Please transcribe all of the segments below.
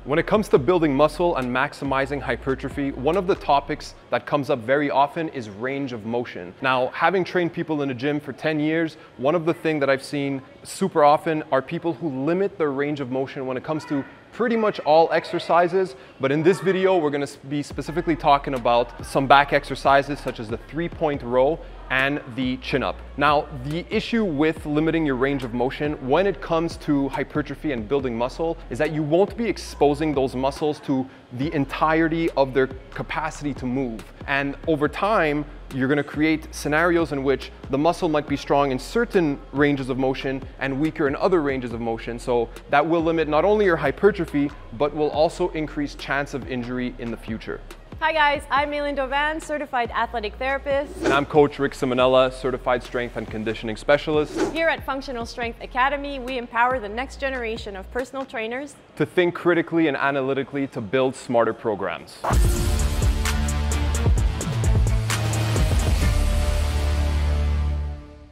When it comes to building muscle and maximizing hypertrophy, one of the topics that comes up very often is range of motion. Now, having trained people in the gym for 10 years, one of the things that I've seen super often are people who limit their range of motion when it comes to pretty much all exercises. But in this video, we're going to be specifically talking about some back exercises such as the 3-point row and the chin-up. Now, the issue with limiting your range of motion when it comes to hypertrophy and building muscle is that you won't be exposing those muscles to the entirety of their capacity to move. And over time, you're going to create scenarios in which the muscle might be strong in certain ranges of motion and weaker in other ranges of motion. So that will limit not only your hypertrophy, but will also increase chance of injury in the future. Hi guys, I'm Maylin Dovan, certified athletic therapist. And I'm Coach Rick Simonella, certified strength and conditioning specialist. Here at Functional Strength Academy, we empower the next generation of personal trainers to think critically and analytically to build smarter programs.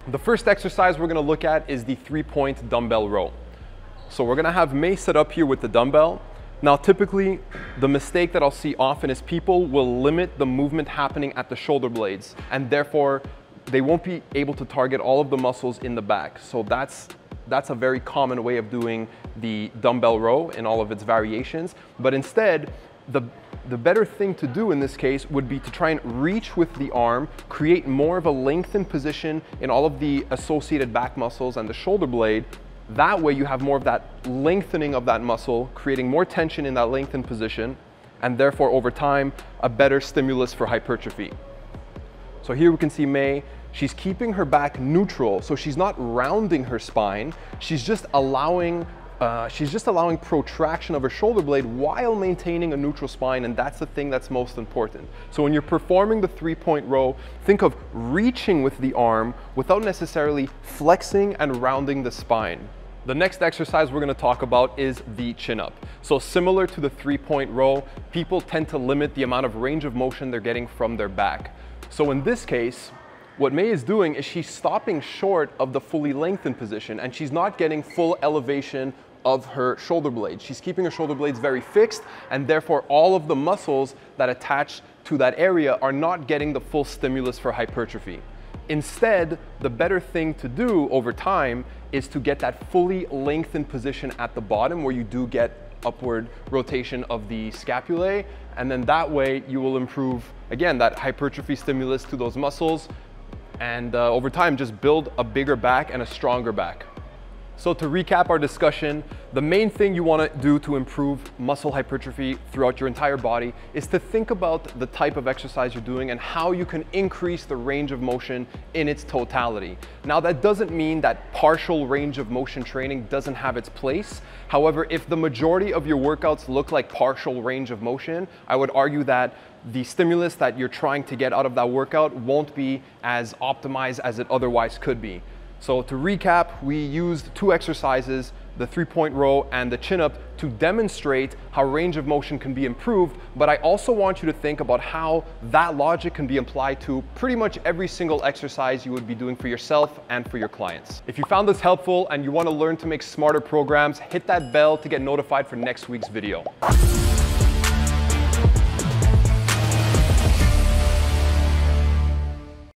The first exercise we're going to look at is the 3-point dumbbell row. So we're going to have May set up here with the dumbbell. Now, typically, the mistake that I'll see often is people will limit the movement happening at the shoulder blades, and therefore they won't be able to target all of the muscles in the back. So that's a very common way of doing the dumbbell row in all of its variations. But instead, the better thing to do in this case would be to try and reach with the arm, create more of a lengthened position in all of the associated back muscles and the shoulder blade. That way you have more of that lengthening of that muscle, creating more tension in that lengthened position, and therefore over time, a better stimulus for hypertrophy. So here we can see May, she's keeping her back neutral, so she's not rounding her spine, she's just allowing protraction of her shoulder blade while maintaining a neutral spine, and that's the thing that's most important. So when you're performing the 3-point row, think of reaching with the arm without necessarily flexing and rounding the spine. The next exercise we're going to talk about is the chin-up. So similar to the 3-point row, people tend to limit the amount of range of motion they're getting from their back. So in this case, what May is doing is she's stopping short of the fully lengthened position, and she's not getting full elevation of her shoulder blades. She's keeping her shoulder blades very fixed, and therefore all of the muscles that attach to that area are not getting the full stimulus for hypertrophy. Instead, the better thing to do over time is to get that fully lengthened position at the bottom where you do get upward rotation of the scapulae, and then that way you will improve, again, that hypertrophy stimulus to those muscles, and over time just build a bigger back and a stronger back. So to recap our discussion, the main thing you want to do to improve muscle hypertrophy throughout your entire body is to think about the type of exercise you're doing and how you can increase the range of motion in its totality. Now, that doesn't mean that partial range of motion training doesn't have its place. However, if the majority of your workouts look like partial range of motion, I would argue that the stimulus that you're trying to get out of that workout won't be as optimized as it otherwise could be. So to recap, we used 2 exercises, the 3-point row and the chin-up, to demonstrate how range of motion can be improved, but I also want you to think about how that logic can be applied to pretty much every single exercise you would be doing for yourself and for your clients. If you found this helpful and you want to learn to make smarter programs, hit that bell to get notified for next week's video.